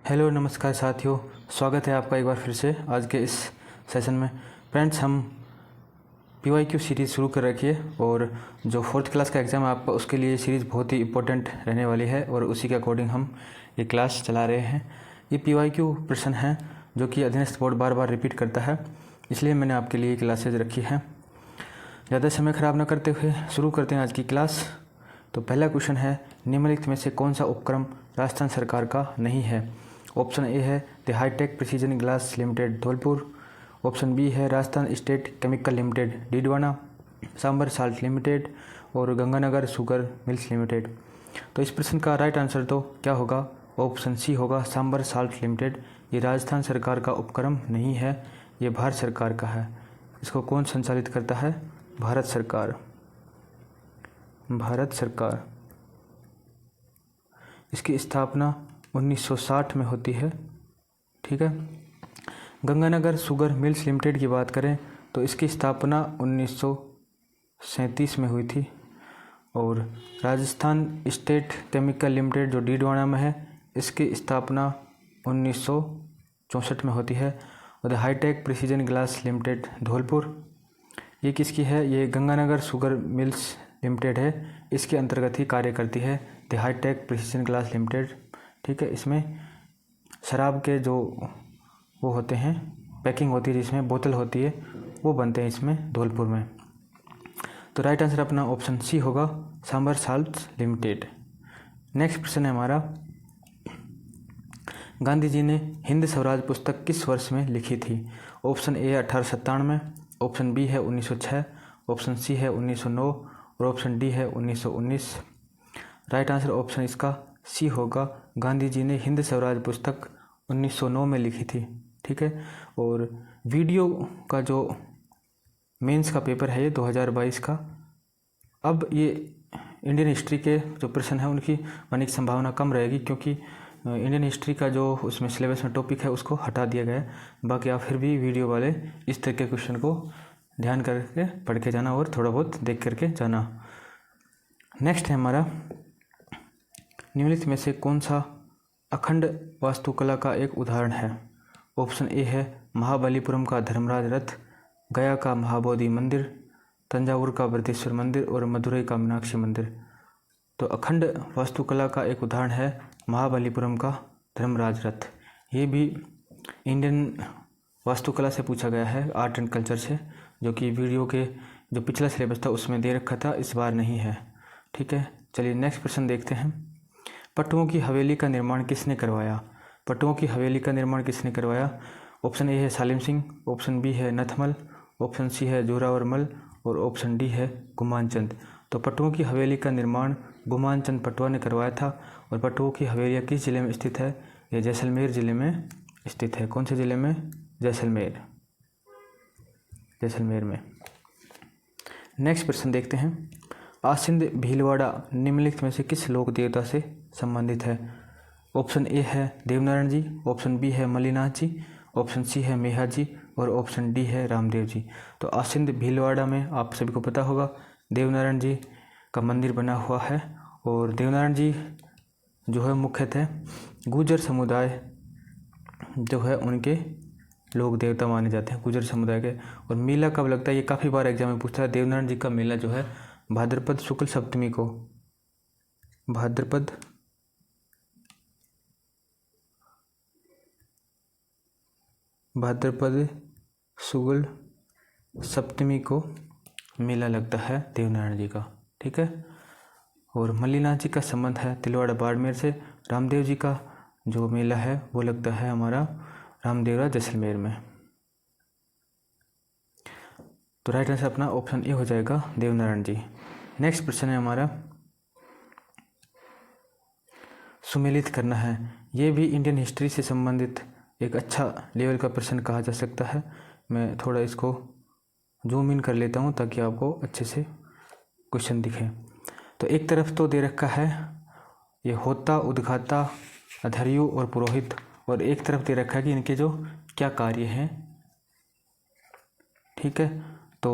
Hello नमस्कार साथियों, स्वागत है आपका एक बार फिर से आज के इस सेशन में। फ्रेंड्स, हम PYQ सीरीज़ शुरू कर रखी है और जो 4th क्लास का एग्ज़ाम है आपका, उसके लिए सीरीज़ बहुत ही इंपॉर्टेंट रहने वाली है और उसी के अकॉर्डिंग हम ये क्लास चला रहे हैं। ये PYQ प्रश्न हैं जो कि अधीनस्थ बोर्ड बार बार रिपीट करता है, इसलिए मैंने आपके लिए क्लासेज रखी हैं। ज़्यादा समय ख़राब न करते हुए शुरू करते हैं आज की क्लास। तो पहला क्वेश्चन है, निम्नलिखित में से कौन सा उपक्रम राजस्थान सरकार का नहीं है? ऑप्शन ए है the hi tech precision glass limited Dholpur. Option B है Rajasthan state chemical limited Didwana, Sambhar salt limited और गंगानगर शुगर मिल्स लिमिटेड। तो इस प्रश्न का राइट आंसर तो क्या होगा? ऑप्शन सी होगा, सांबर साल्ट लिमिटेड। ये राजस्थान सरकार का उपक्रम नहीं है, ये भारत सरकार का है। इसको कौन संचालित करता है? भारत सरकार। भारत सरकार। इसकी स्थापना 1960 में होती है। ठीक है। गंगानगर शुगर मिल्स लिमिटेड की बात करें तो इसकी स्थापना 1937 में हुई थी। और राजस्थान स्टेट केमिकल लिमिटेड जो डीडवाना में है, इसकी स्थापना 1964 में होती है। और the hi tech precision glass limited Dholpur, ये किसकी है? ये गंगानगर शुगर मिल्स लिमिटेड है, इसके अंतर्गत ही कार्य करती है the hi tech precision glass Limited. ठीक है। इसमें शराब के जो वो होते हैं, पैकिंग होती है जिसमें बोतल होती है, वो बनते हैं इसमें धौलपुर में। तो राइट आंसर अपना ऑप्शन सी होगा, सांबर साल्ट लिमिटेड। नेक्स्ट प्रश्न है हमारा, गांधी जी ने हिंद स्वराज पुस्तक किस वर्ष में लिखी थी? ऑप्शन ए है 1897, ऑप्शन बी है 1906, ऑप्शन सी है 1909 और ऑप्शन डी है 1919। राइट आंसर ऑप्शन इसका सी होगा, गांधी जी ने हिंद स्वराज पुस्तक 1909 में लिखी थी। ठीक है। और वीडियो का जो मेंस का पेपर है ये 2022 का। अब ये इंडियन हिस्ट्री के जो प्रश्न हैं उनकी बनने की संभावना कम रहेगी, क्योंकि इंडियन हिस्ट्री का जो उसमें सिलेबस में टॉपिक है उसको हटा दिया गया है। बाकी आप फिर भी वीडियो वाले इस तरह के क्वेश्चन को ध्यान करके पढ़ के जाना और थोड़ा बहुत देख करके जाना। नेक्स्ट है हमारा, निम्नलिखित में से कौन सा अखंड वास्तुकला का एक उदाहरण है? ऑप्शन ए है महाबलीपुरम का धर्मराज रथ, गया का महाबोधि मंदिर, तंजावुर का बृहदेश्वर मंदिर और मदुरई का मीनाक्षी मंदिर। तो अखंड वास्तुकला का एक उदाहरण है महाबलीपुरम का धर्मराज रथ। ये भी इंडियन वास्तुकला से पूछा गया है, आर्ट एंड कल्चर से, जो कि वीडियो के जो पिछला सिलेबस था उसमें दे रखा था, इस बार नहीं है। ठीक है। चलिए नेक्स्ट प्रश्न देखते हैं, पट्टुओं की हवेली का निर्माण किसने करवाया? पट्टुओं की हवेली का निर्माण किसने करवाया? ऑप्शन ए है सालिम सिंह, ऑप्शन बी है नथमल, ऑप्शन सी है जोरावरमल और ऑप्शन डी है गुमान चंद। तो पट्टुओं की हवेली का निर्माण गुमान चंद पटवा ने करवाया था। और पट्टुओं की हवेलियाँ किस जिले में स्थित है? ये जैसलमेर जिले में स्थित है। कौन से जिले में? जैसलमेर। जैसलमेर में। नेक्स्ट प्रश्न देखते हैं, आसिंद भीलवाड़ा निम्नलिखित में से किस लोक देवता से संबंधित है? ऑप्शन ए है देवनारायण जी, ऑप्शन बी है मल्लीनाथ जी, ऑप्शन सी है मेहा जी और ऑप्शन डी है रामदेव जी। तो आसिंद भीलवाड़ा में आप सभी को पता होगा देवनारायण जी का मंदिर बना हुआ है। और देवनारायण जी जो है मुख्यतः गुर्जर समुदाय जो है उनके लोक देवता माने जाते हैं, गुर्जर समुदाय के। और मेला कब लगता है? ये काफ़ी बार एग्जाम में पूछता है। देवनारायण जी का मेला जो है भाद्रपद शुक्ल सप्तमी को, भाद्रपद शुक्ल सप्तमी को मेला लगता है देवनारायण जी का। ठीक है। और मल्लीनाथ जी का संबंध है तिलवाड़ा बाड़मेर से। रामदेव जी का जो मेला है वो लगता है हमारा रामदेवरा जैसलमेर में। तो राइट आंसर अपना ऑप्शन ए हो जाएगा, देवनारायण जी। नेक्स्ट प्रश्न है हमारा, सुमेलित करना है। ये भी इंडियन हिस्ट्री से संबंधित एक अच्छा लेवल का प्रश्न कहा जा सकता है। मैं थोड़ा इसको जूम इन कर लेता हूँ ताकि आपको अच्छे से क्वेश्चन दिखे। तो एक तरफ तो दे रखा है ये होता, उद्घाता, अधर्यु और पुरोहित, और एक तरफ दे रखा है कि इनके जो क्या कार्य हैं। ठीक है। तो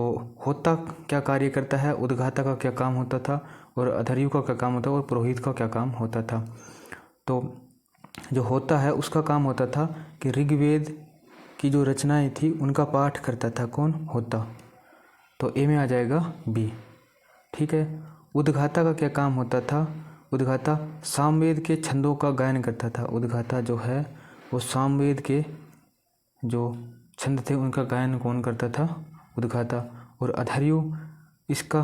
होता क्या कार्य करता है, उद्घाता का क्या काम होता था और अधर्यु का क्या काम होता है और पुरोहित का क्या काम होता था। तो जो होता है उसका काम होता था कि ऋग्वेद की जो रचनाएं थी उनका पाठ करता था। कौन? होता। तो ए में आ जाएगा बी। ठीक है। उद्गाता का क्या काम होता था? उद्गाता सामवेद के छंदों का गायन करता था। उद्गाता जो है वो सामवेद के जो छंद थे उनका गायन कौन करता था? उद्गाता। और अधर्यु, इसका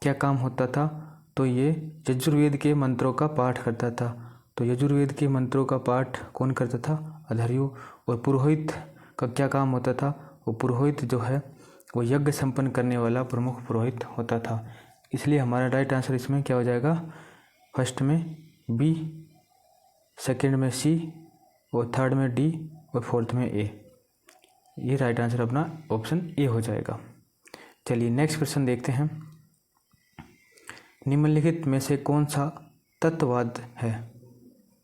क्या काम होता था? तो ये यजुर्वेद के मंत्रों का पाठ करता था। तो यजुर्वेद के मंत्रों का पाठ कौन करता था? अधर्यु। और पुरोहित का क्या काम होता था? वो पुरोहित जो है वो यज्ञ संपन्न करने वाला प्रमुख पुरोहित होता था। इसलिए हमारा राइट आंसर इसमें क्या हो जाएगा? फर्स्ट में बी, सेकंड में सी, और थर्ड में डी, और फोर्थ में ए। ये राइट आंसर अपना ऑप्शन ए हो जाएगा। चलिए नेक्स्ट क्वेश्चन देखते हैं। निम्नलिखित में से कौन सा तत्ववाद है?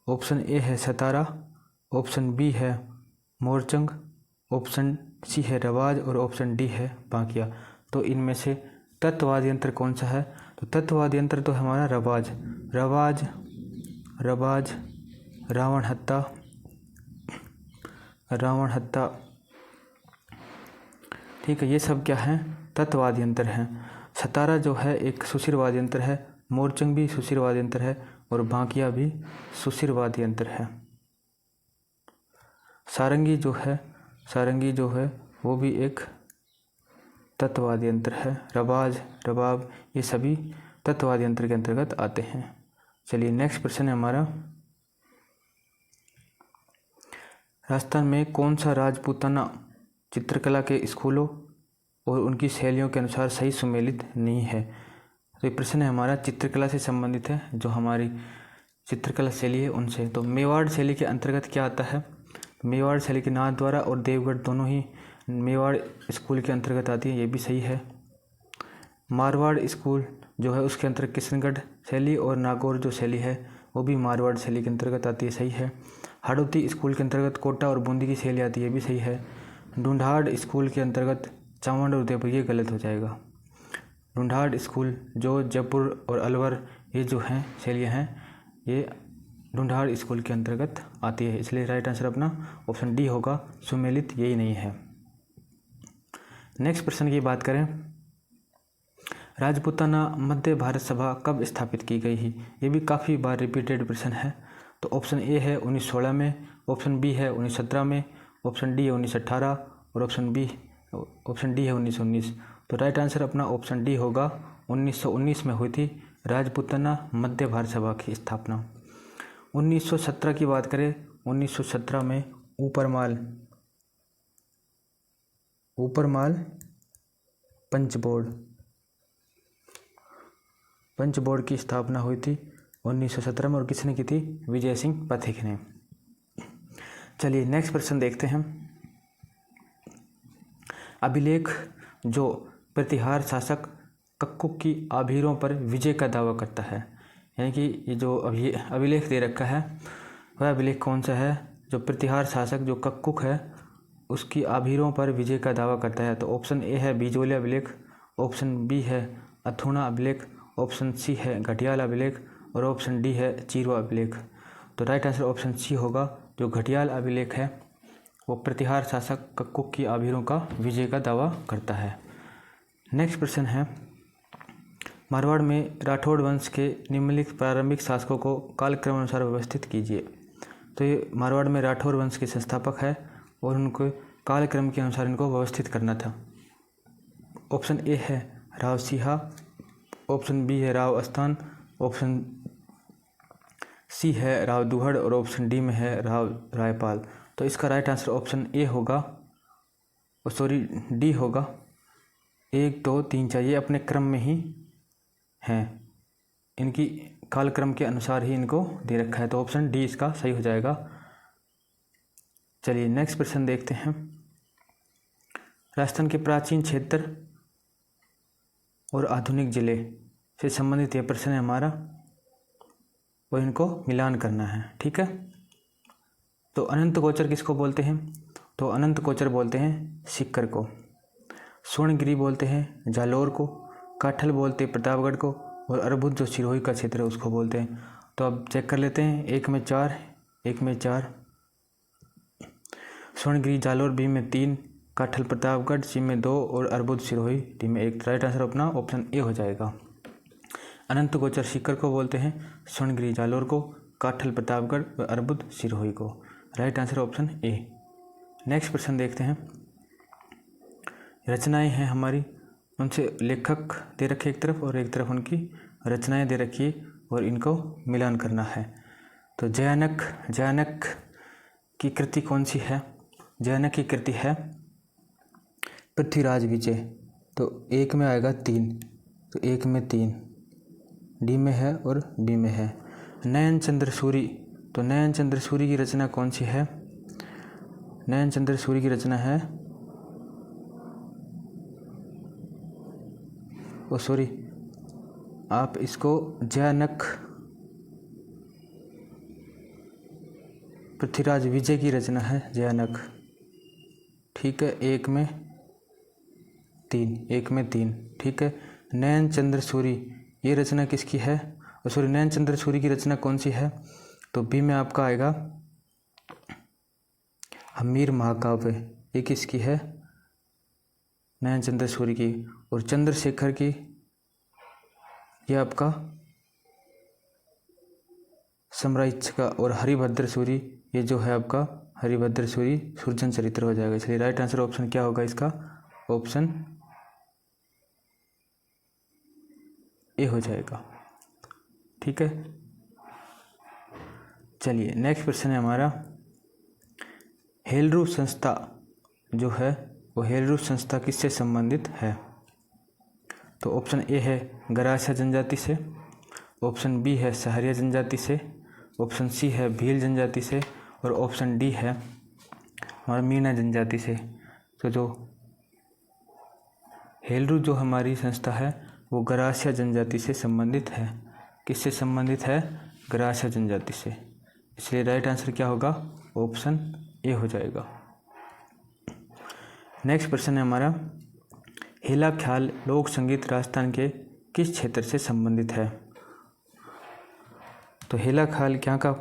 ऑप्शन ए है सतारा, ऑप्शन बी है मोरचंग, ऑप्शन सी है रवाज, और ऑप्शन डी है बांकिया। तो इनमें से तत्ववाद यंत्र कौन सा है? तो तत्ववाद यंत्र तो है हमारा रवाज। रवाज, रवाज, रावण हत्ता, रावण हत्ता। ठीक है, ये सब क्या है? तत्ववाद यंत्र हैं। सतारा जो है एक सुशिरवाद यंत्र है, मोरचंग भी सुशिरवाद यंत्र है, और बांकिया भी सुशिरवाद यंत्र है। सारंगी जो है वो भी एक तत्ववाद यंत्र है। रवाज, रबाब, ये सभी तत्ववाद यंत्र के अंतर्गत आते हैं। चलिए नेक्स्ट प्रश्न है हमारा। राजस्थान में कौन सा राजपूताना चित्रकला के स्कूलों और उनकी शैलियों के अनुसार सही सुमेलित नहीं है? तो ये प्रश्न है हमारा चित्रकला से संबंधित है, जो हमारी चित्रकला शैली है उनसे। तो मेवाड़ शैली के अंतर्गत क्या आता है? मेवाड़ शैली के नाथद्वारा और देवगढ़ दोनों ही मेवाड़ स्कूल के अंतर्गत आती है, ये भी सही है। मारवाड़ स्कूल जो है उसके अंतर्गत किशनगढ़ शैली और नागौर जो शैली है वो भी मारवाड़ शैली के अंतर्गत आती है, सही है। हाड़ौती स्कूल के अंतर्गत कोटा और बूंदी की शैली आती है, ये भी सही है। ढूंढाड़ स्कूल के अंतर्गत चावंड और उदयपुर, ये गलत हो जाएगा। ढूंढाड़ स्कूल जो जयपुर और अलवर ये जो हैं शैलियाँ हैं, ये ढूंढाड़ स्कूल के अंतर्गत आती है। इसलिए राइट आंसर अपना ऑप्शन डी होगा, सुमेलित यही नहीं है। नेक्स्ट प्रश्न की बात करें, राजपूताना मध्य भारत सभा कब स्थापित की गई है? ये भी काफ़ी बार रिपीटेड प्रश्न है। तो ऑप्शन ए है 1916 में, ऑप्शन बी है 1917 में, ऑप्शन डी है 1918, और ऑप्शन डी है 1919। तो राइट आंसर अपना ऑप्शन डी होगा, 1919 में हुई थी राजपूताना मध्य भारत सभा की स्थापना। 1917 की बात करें, 1917 में ऊपरमाल पंच बोर्ड की स्थापना हुई थी 1917 में, और किसने की थी? विजय सिंह पथिक ने। चलिए नेक्स्ट प्रश्न देखते हैं। अभिलेख जो प्रतिहार शासक कक्कुक की आभीरों पर विजय का दावा करता है, यानी कि ये जो अभिलेख दे रखा है वह अभिलेख कौन सा है? जो प्रतिहार शासक जो कक्कुक है उसकी आभीरों पर विजय का दावा करता है। तो ऑप्शन ए है बिजोले अभिलेख, ऑप्शन बी है अथुणा अभिलेख, ऑप्शन सी है घटियाल अभिलेख, और ऑप्शन डी है चीरवा अभिलेख। तो राइट आंसर ऑप्शन सी होगा, जो घटियाल अभिलेख है वो प्रतिहार शासक कक्कुक की आभीरों का विजय का दावा करता है। नेक्स्ट प्रश्न है, मारवाड़ में राठौड़ वंश के निम्नलिखित प्रारंभिक शासकों को कालक्रम अनुसार व्यवस्थित कीजिए। तो ये मारवाड़ में राठौड़ वंश के संस्थापक है और उनको कालक्रम के अनुसार इनको व्यवस्थित करना था। ऑप्शन ए है राव सिहा, ऑप्शन बी है राव अस्थान, ऑप्शन सी है राव दुहड़, और ऑप्शन डी में है राव रायपाल। तो इसका राइट आंसर ऑप्शन ए होगा, डी होगा। 1 2 3 4 ये अपने क्रम में ही हैं, इनकी कालक्रम के अनुसार ही इनको दे रखा है। तो ऑप्शन डी इसका सही हो जाएगा। चलिए नेक्स्ट प्रश्न देखते हैं। राजस्थान के प्राचीन क्षेत्र और आधुनिक जिले से संबंधित ये प्रश्न है हमारा, और इनको मिलान करना है। ठीक है, तो अनंत गोचर किसको बोलते हैं? तो अनंत गोचर बोलते हैं सीकर को, स्वर्णगिरी बोलते हैं जालोर को, काठल बोलते हैं प्रतापगढ़ को, और अर्बुद जो सिरोही का क्षेत्र है उसको बोलते हैं। तो अब चेक कर लेते हैं, 1 में 4 1 में 4, स्वर्णगिरी जालोर बी में 3, काठल प्रतापगढ़ सी में 2 और अर्बुद सिरोही डी में 1। राइट आंसर अपना ऑप्शन ए हो जाएगा। अनंत गोचर सीकर को बोलते हैं स्वर्णगिरी जालोर को, काठल प्रतापगढ़ और अर्बुद सिरोही को। Right answer option A. Next प्रश्न देखते हैं। रचनाएं हैं हमारी, उनसे लेखक दे रखे एक तरफ और एक तरफ उनकी रचनाएं दे रखी है और इनको मिलान करना है। तो जयानक की कृति कौन सी है? जयानक की कृति है पृथ्वीराज विजय। तो 1 में आएगा 3, तो 1 में 3 डी में है और बी में है। नयन चंद्र सूरी, तो नयन चंद्र सूरी की रचना कौन सी है? नयन चंद्र सूरी की रचना है आप इसको जयानक पृथ्वीराज विजय की रचना है जयानक। ठीक है, 1 में 3, ठीक है। नयन चंद्र सूरी ये रचना किसकी है? नयन चंद्र सूरी की रचना कौन सी है? तो बी में आपका आएगा हमीर महाकाव्य, ये किसकी है? नयन चंद्र सूरी की। और चंद्रशेखर की ये आपका सम्राट का। और हरिभद्र सूरी ये जो है आपका हरिभद्र सूरी सुरजन चरित्र हो जाएगा। इसलिए राइट आंसर ऑप्शन क्या होगा इसका? ऑप्शन ए हो जाएगा। ठीक है, चलिए नेक्स्ट क्वेश्चन है हमारा। हेलरू संस्था जो है वो हेलरू संस्था किससे संबंधित है? तो ऑप्शन ए है गरासिया जनजाति से, ऑप्शन बी है सहरिया जनजाति से, ऑप्शन सी है भील जनजाति से और ऑप्शन डी है हमारा मीणा जनजाति से। तो जो हेलरू जो हमारी संस्था है वो गरासिया जनजाति से संबंधित है। किससे संबंधित है? गरासिया जनजाति से। इसलिए राइट आंसर क्या होगा? ऑप्शन ए हो जाएगा। नेक्स्ट प्रश्न है हमारा। हेला ख्याल लोक संगीत राजस्थान के किस क्षेत्र से संबंधित है? तो हेला ख्याल क्या का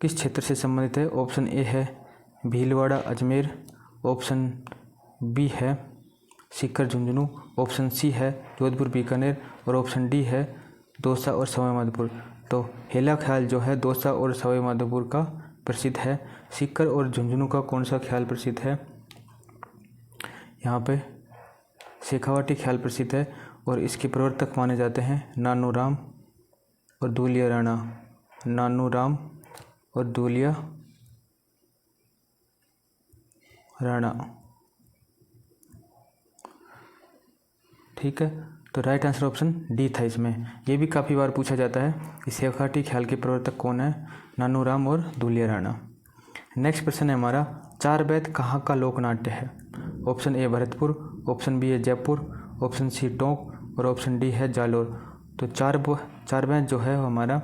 किस क्षेत्र से संबंधित है? ऑप्शन ए है भीलवाड़ा अजमेर, ऑप्शन बी है सीकर झुंझुनू, ऑप्शन सी है जोधपुर बीकानेर और ऑप्शन डी है दौसा और सवाई माधोपुर। तो हेला ख्याल जो है दौसा और सवाई माधोपुर का प्रसिद्ध है। सीकर और झुंझुनू का कौन सा ख्याल प्रसिद्ध है? यहाँ पे शेखावाटी ख्याल प्रसिद्ध है और इसके प्रवर्तक माने जाते हैं नानू राम और दूलिया राणा। नानू राम और दूलिया राणा। ठीक है, तो राइट आंसर ऑप्शन डी था इसमें। ये भी काफ़ी बार पूछा जाता है कि शेखावाटी ख्याल के प्रवर्तक कौन है? नानू राम और दूलिया राणा। नेक्स्ट प्रश्न है हमारा। चार बैत कहाँ का लोक नाट्य है? Option A Bharatpur, option B है जयपुर, ऑप्शन सी टोंक और ऑप्शन डी है जालोर। तो चार बैत जो है वो हमारा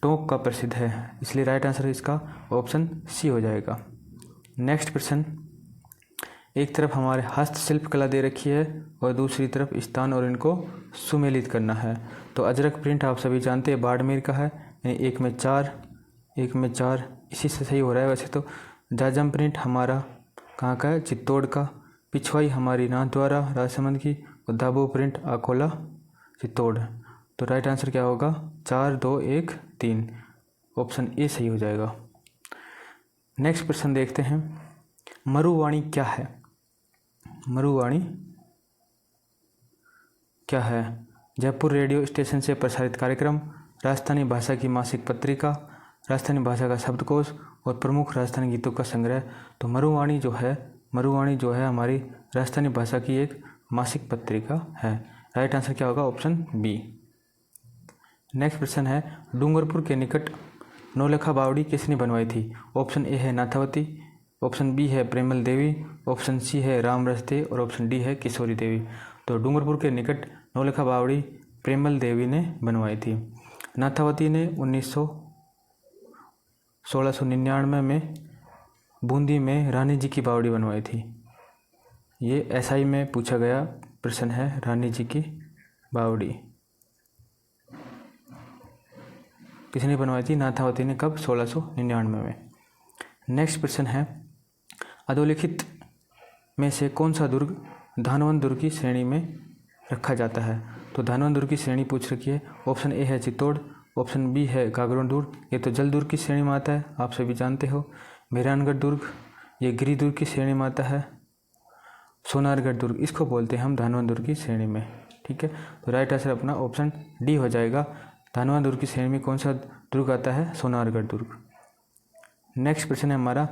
टोंक का प्रसिद्ध है। इसलिए राइट आंसर इसका ऑप्शन सी हो जाएगा। नेक्स्ट प्रश्न। एक तरफ हमारे हस्तशिल्प कला दे रखी है और दूसरी तरफ स्थान और इनको सुमेलित करना है। तो अजरक प्रिंट आप सभी जानते हैं बाड़मेर का है, यानी 1 में 4 इसी से सही हो रहा है। वैसे तो जाजम प्रिंट हमारा कहाँ का है? चित्तौड़ का। पिछवाई हमारी नाथद्वारा राजसमंद की और दाबो प्रिंट अकोला चित्तौड़। तो राइट आंसर क्या होगा? 4, 2, 1, 3, ऑप्शन ए सही हो जाएगा। नेक्स्ट प्रश्न देखते हैं। मरुवाणी क्या है? मरुवाणी क्या है? जयपुर रेडियो स्टेशन से प्रसारित कार्यक्रम, राजस्थानी भाषा की मासिक पत्रिका, राजस्थानी भाषा का शब्दकोश और प्रमुख राजस्थानी गीतों का संग्रह। तो मरुवाणी जो है हमारी राजस्थानी भाषा की एक मासिक पत्रिका है। राइट आंसर क्या होगा? Option B. नेक्स्ट प्रश्न है। डूंगरपुर के निकट नौलखा बावड़ी किसने बनवाई थी? ऑप्शन ए है नाथावती, ऑप्शन बी है प्रेमल देवी, ऑप्शन सी है रामरस दे और ऑप्शन डी है किशोरी देवी। तो डूंगरपुर के निकट नौलखा बावड़ी प्रेमल देवी ने बनवाई थी। नाथावती ने 1699 में बूंदी में रानी जी की बावड़ी बनवाई थी। ये एसआई में पूछा गया प्रश्न है, रानी जी की बावड़ी किसने बनवाई थी? नाथावती ने। कब? 1699 में। नेक्स्ट प्रश्न है, अधोलिखित में से कौन सा दुर्ग धानवंत दुर्ग की श्रेणी में रखा जाता है? तो धानवंत दुर्ग की श्रेणी पूछ रखी है। ऑप्शन ए है चित्तौड़, ऑप्शन बी है गागरोन दुर्ग, ये तो जल दुर्ग की श्रेणी में आता है, आप सभी जानते हो। मेहरानगढ़ दुर्ग, ये गिरि दुर्ग की श्रेणी में आता है। सोनारगढ़ दुर्ग, इसको बोलते हैं हम धानवंत दुर्ग की श्रेणी में, ठीक है। तो राइट आंसर अपना ऑप्शन डी हो जाएगा। धानवंत दुर्ग की श्रेणी में कौन सा दुर्ग आता है? सोनारगढ़ दुर्ग। नेक्स्ट प्रश्न है हमारा,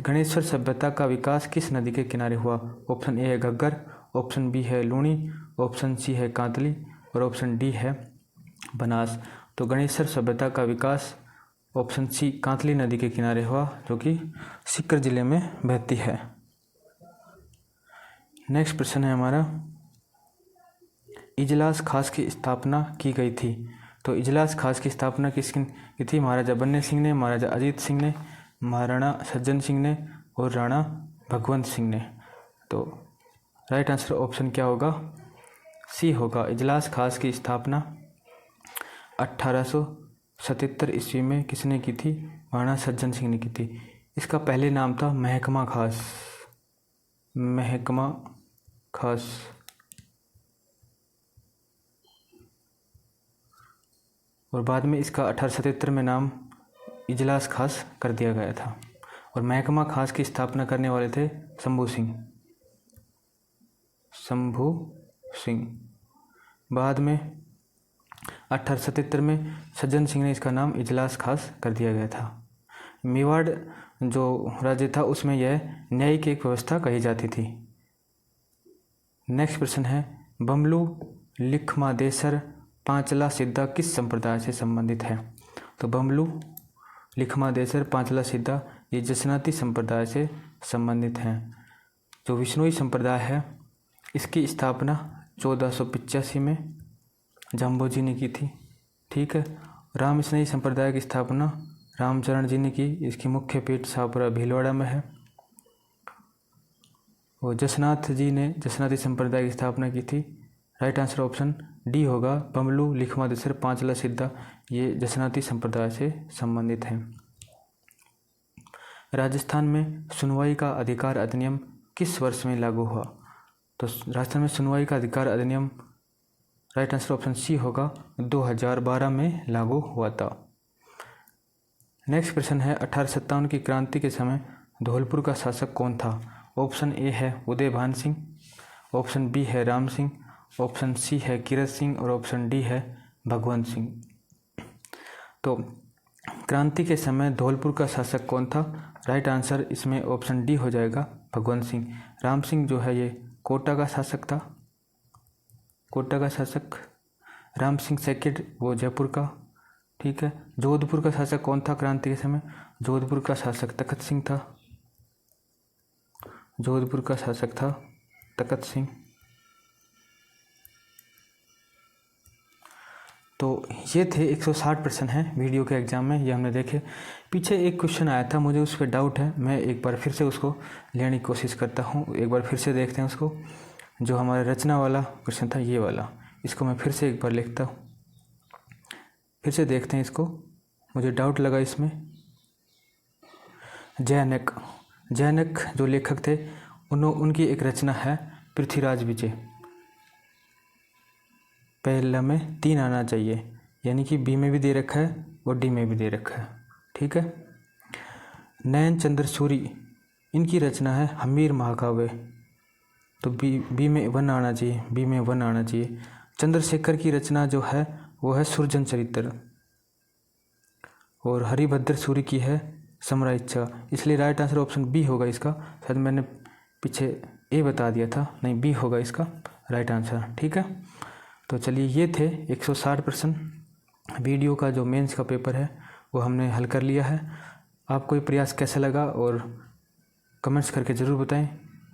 गणेश्वर सभ्यता का विकास किस नदी के किनारे हुआ? ऑप्शन ए है घग्गर, ऑप्शन बी है लूणी, ऑप्शन सी है कांतली और ऑप्शन डी है बनास। तो गणेश्वर सभ्यता का विकास ऑप्शन सी कांतली नदी के किनारे हुआ, जो कि सीकर जिले में बहती है। नेक्स्ट प्रश्न है हमारा, इजलास खास की स्थापना की गई थी? तो इजलास खास की स्थापना किसकी की थी? महाराजा बन्ने सिंह ने, महाराजा अजीत सिंह ने, महाराणा सज्जन सिंह ने और राणा भगवंत सिंह ने। तो राइट आंसर ऑप्शन क्या होगा? सी होगा। इजलास खास की स्थापना 1877 ईस्वी में किसने की थी? महाराणा सज्जन सिंह ने की थी। इसका पहले नाम था महकमा खास, महकमा खास। और बाद में इसका 1877 में नाम इजलास खास कर दिया गया था। और महकमा खास की स्थापना करने वाले थे शंभू सिंह, शंभू सिंह। बाद में 1877 में सज्जन सिंह ने इसका नाम इजलास खास कर दिया गया था। मेवाड़ जो राज्य था उसमें यह न्यायिक एक व्यवस्था कही जाती थी। नेक्स्ट प्रश्न है, बमलू लिखमादेसर पांचला सिद्धा किस संप्रदाय से संबंधित है? तो बमलू लिखमादेसर पांचला सिद्धा ये जसनाती संप्रदाय से संबंधित हैं। जो विष्णुई संप्रदाय है इसकी स्थापना 1485 में जाम्बोजी ने की थी, ठीक है। रामस्नेही संप्रदाय की स्थापना रामचरण जी ने की, इसकी मुख्य पीठ शाहपुरा भीलवाड़ा में है। और जसनाथ जी ने जसनाती संप्रदाय की स्थापना की थी। राइट आंसर ऑप्शन डी होगा। बमलू लिखमादेसर पांचला सिद्धा ये जसनाती संप्रदाय से संबंधित हैं। राजस्थान में सुनवाई का अधिकार अधिनियम किस वर्ष में लागू हुआ? तो राजस्थान में सुनवाई का अधिकार अधिनियम राइट आंसर ऑप्शन सी होगा, 2012 में लागू हुआ था। नेक्स्ट प्रश्न है, 1857 की क्रांति के समय धौलपुर का शासक कौन था? ऑप्शन ए है उदयभान सिंह, ऑप्शन बी है राम सिंह, ऑप्शन सी है कीरत सिंह और ऑप्शन डी है भगवंत सिंह। तो क्रांति के समय धौलपुर का शासक कौन था? राइट आंसर इसमें ऑप्शन डी हो जाएगा, भगवंत सिंह। राम सिंह जो है ये कोटा का शासक था, कोटा का शासक। राम सिंह सेकंड वो जयपुर का, ठीक है। जोधपुर का शासक कौन था क्रांति के समय? जोधपुर का शासक तखत सिंह था, जोधपुर का शासक था तखत सिंह। तो ये थे 160 प्रश्न हैं वीडियो के एग्ज़ाम में, ये हमने देखे। पीछे एक क्वेश्चन आया था, मुझे उस पर डाउट है, मैं एक बार फिर से उसको लेने की कोशिश करता हूँ। एक बार फिर से देखते हैं उसको। जो हमारा रचना वाला क्वेश्चन था ये वाला, इसको मैं फिर से एक बार लिखता हूँ, फिर से देखते हैं इसको। मुझे डाउट लगा इसमें। जैनक जो लेखक थे उनकी एक रचना है पृथ्वीराज विजय। पहला में 3 आना चाहिए, यानी कि बी में भी दे रखा है और डी में भी दे रखा है, ठीक है। नयन चंद्र सूरी इनकी रचना है हमीर महाकाव्य, तो बी में 1 आना चाहिए, बी में 1 आना चाहिए। चंद्रशेखर की रचना जो है वो है सुरजन चरित्र, और हरिभद्र सूरी की है समरा इच्छा, इसलिए राइट आंसर ऑप्शन बी होगा इसका। शायद मैंने पीछे ए बता दिया था, नहीं बी होगा इसका राइट आंसर, ठीक है। तो चलिए ये थे 160 प्रश्न। वीडियो का जो मेंस का पेपर है वो हमने हल कर लिया है। आपको ये प्रयास कैसा लगा और कमेंट्स करके ज़रूर बताएं।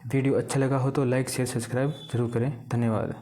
वीडियो अच्छा लगा हो तो लाइक शेयर सब्सक्राइब ज़रूर करें। धन्यवाद।